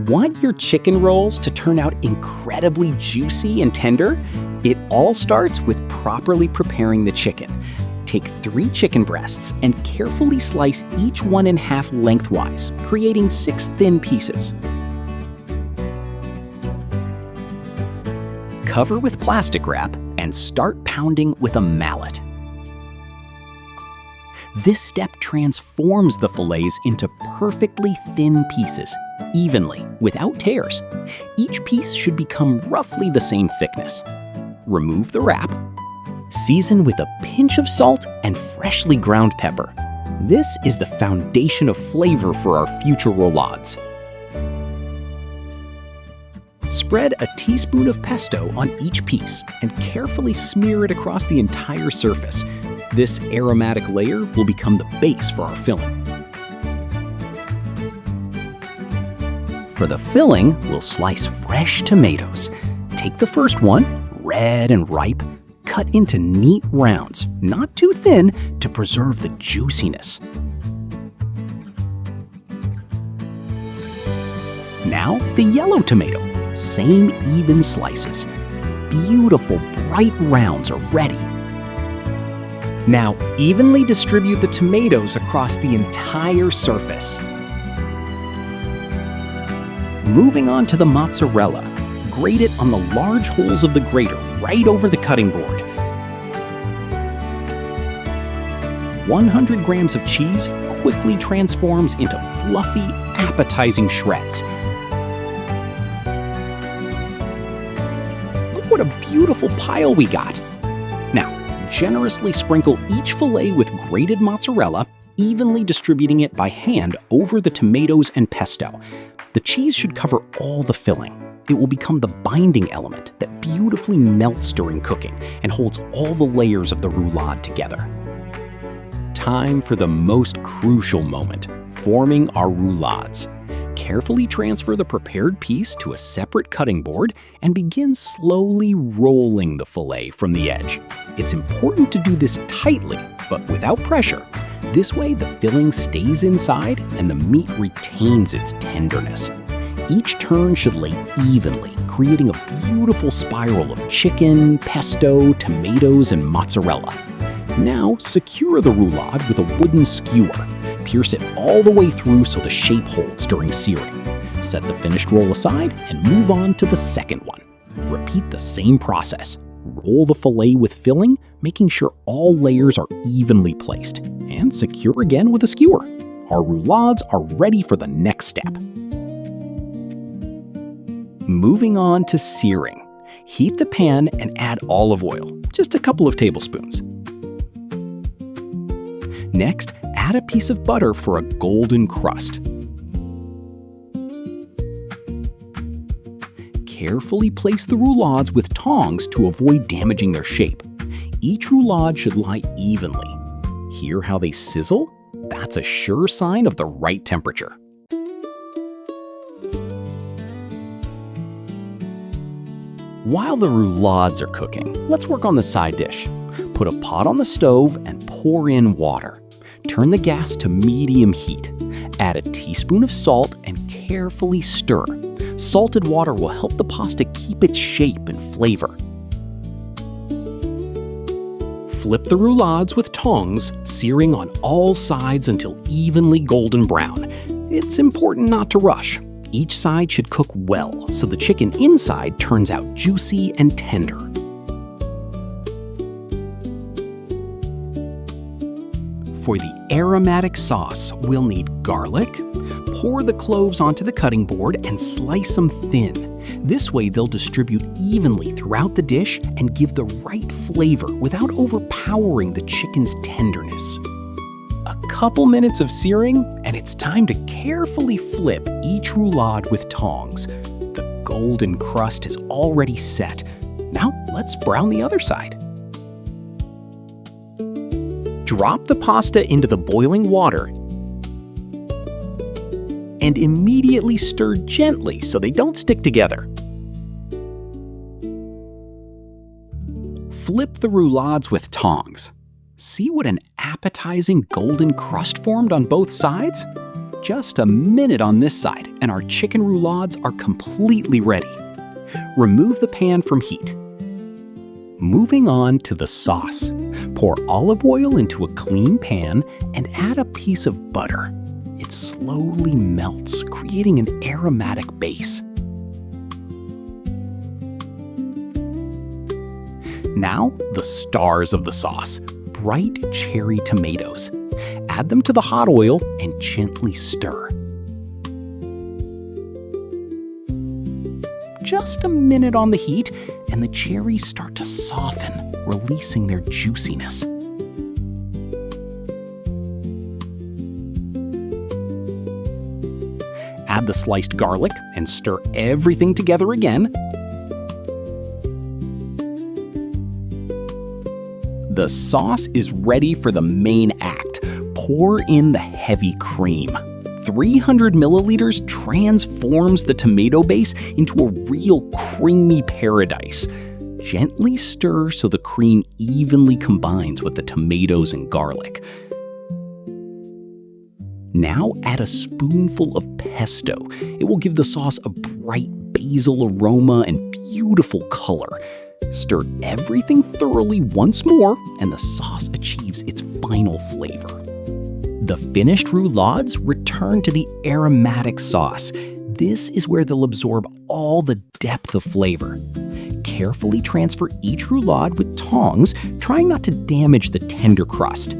Want your chicken rolls to turn out incredibly juicy and tender? It all starts with properly preparing the chicken. Take 3 chicken breasts and carefully slice each one in half lengthwise, creating 6 thin pieces. Cover with plastic wrap and start pounding with a mallet. This step transforms the fillets into perfectly thin pieces, evenly, without tears. Each piece should become roughly the same thickness. Remove the wrap. Season with a pinch of salt and freshly ground pepper. This is the foundation of flavor for our future roulades. Spread a teaspoon of pesto on each piece and carefully smear it across the entire surface. This aromatic layer will become the base for our filling. For the filling, we'll slice fresh tomatoes. Take the first one, red and ripe, cut into neat rounds, not too thin, to preserve the juiciness. Now, the yellow tomato. Same even slices. Beautiful, bright rounds are ready. Now, evenly distribute the tomatoes across the entire surface. Moving on to the mozzarella. Grate it on the large holes of the grater right over the cutting board. 100 grams of cheese quickly transforms into fluffy, appetizing shreds. Look what a beautiful pile we got. Now, generously sprinkle each fillet with grated mozzarella, evenly distributing it by hand over the tomatoes and pesto. The cheese should cover all the filling. It will become the binding element that beautifully melts during cooking and holds all the layers of the roulade together. Time for the most crucial moment, forming our roulades. Carefully transfer the prepared piece to a separate cutting board and begin slowly rolling the fillet from the edge. It's important to do this tightly, but without pressure. This way, the filling stays inside and the meat retains its tenderness. Each turn should lay evenly, creating a beautiful spiral of chicken, pesto, tomatoes, and mozzarella. Now, secure the roulade with a wooden skewer. Pierce it all the way through so the shape holds during searing. Set the finished roll aside and move on to the second one. Repeat the same process. Roll the fillet with filling, making sure all layers are evenly placed, and secure again with a skewer. Our roulades are ready for the next step. Moving on to searing. Heat the pan and add olive oil, just a couple of tablespoons. Next, add a piece of butter for a golden crust. Carefully place the roulades with tongs to avoid damaging their shape. Each roulade should lie evenly. Hear how they sizzle? That's a sure sign of the right temperature. While the roulades are cooking, let's work on the side dish. Put a pot on the stove and pour in water. Turn the gas to medium heat. Add a teaspoon of salt and carefully stir. Salted water will help the pasta keep its shape and flavor. Flip the roulades with tongs, searing on all sides until evenly golden brown. It's important not to rush. Each side should cook well so the chicken inside turns out juicy and tender. For the aromatic sauce, we'll need garlic. Pour the cloves onto the cutting board and slice them thin. This way they'll distribute evenly throughout the dish and give the right flavor without overpowering the chicken's tenderness. A couple minutes of searing, and it's time to carefully flip each roulade with tongs. The golden crust is already set. Now let's brown the other side. Drop the pasta into the boiling water and immediately stir gently so they don't stick together. Flip the roulades with tongs. See what an appetizing golden crust formed on both sides? Just a minute on this side, and our chicken roulades are completely ready. Remove the pan from heat. Moving on to the sauce. Pour olive oil into a clean pan and add a piece of butter. It slowly melts, creating an aromatic base. Now, the stars of the sauce, bright cherry tomatoes. Add them to the hot oil and gently stir. Just a minute on the heat, and the cherries start to soften, releasing their juiciness. Add the sliced garlic and stir everything together again. The sauce is ready for the main act. Pour in the heavy cream. 300 milliliters transforms the tomato base into a real creamy paradise. Gently stir so the cream evenly combines with the tomatoes and garlic. Now add a spoonful of pesto. It will give the sauce a bright basil aroma and beautiful color. Stir everything thoroughly once more, and the sauce achieves its final flavor. The finished roulades return to the aromatic sauce. This is where they'll absorb all the depth of flavor. Carefully transfer each roulade with tongs, trying not to damage the tender crust.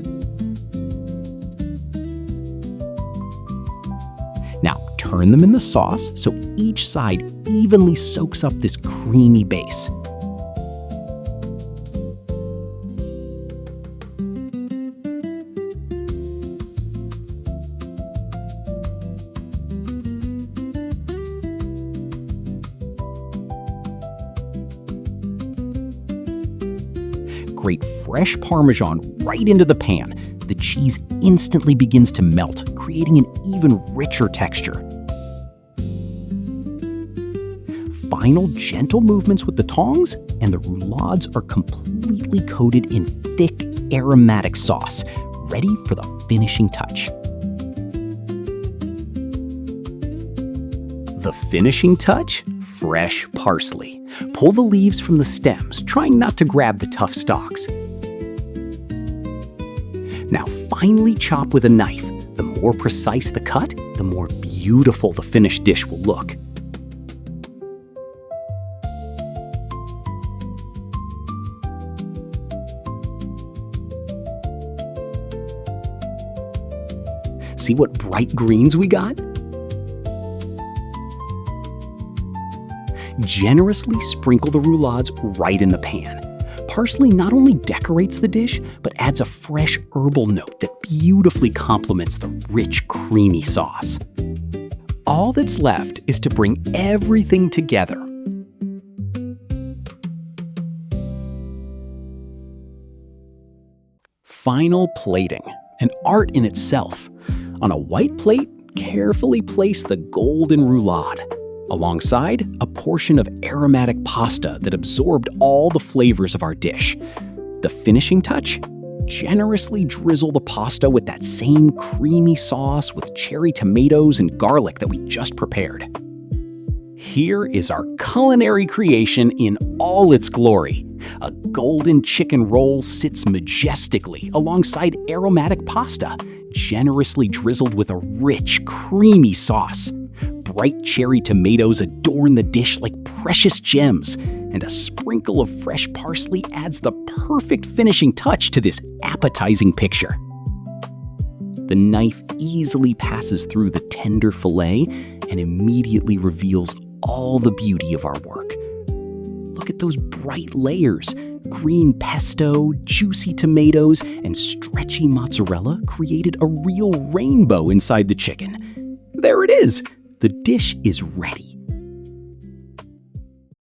Now turn them in the sauce so each side evenly soaks up this creamy base. Grate fresh Parmesan right into the pan. The cheese instantly begins to melt, creating an even richer texture. Final gentle movements with the tongs, and the roulades are completely coated in thick, aromatic sauce, ready for the finishing touch. The finishing touch? Fresh parsley. Pull the leaves from the stems, trying not to grab the tough stalks. Now finely chop with a knife. The more precise the cut, the more beautiful the finished dish will look. See what bright greens we got? Generously sprinkle the roulades right in the pan. Parsley not only decorates the dish, but adds a fresh herbal note that beautifully complements the rich, creamy sauce. All that's left is to bring everything together. Final plating, an art in itself. On a white plate, carefully place the golden roulade. Alongside, a portion of aromatic pasta that absorbed all the flavors of our dish. The finishing touch? Generously drizzle the pasta with that same creamy sauce with cherry tomatoes and garlic that we just prepared. Here is our culinary creation in all its glory. A golden chicken roll sits majestically alongside aromatic pasta, generously drizzled with a rich, creamy sauce. Bright cherry tomatoes adorn the dish like precious gems, and a sprinkle of fresh parsley adds the perfect finishing touch to this appetizing picture. The knife easily passes through the tender fillet and immediately reveals all the beauty of our work. Look at those bright layers. Green pesto, juicy tomatoes, and stretchy mozzarella created a real rainbow inside the chicken. There it is! The dish is ready.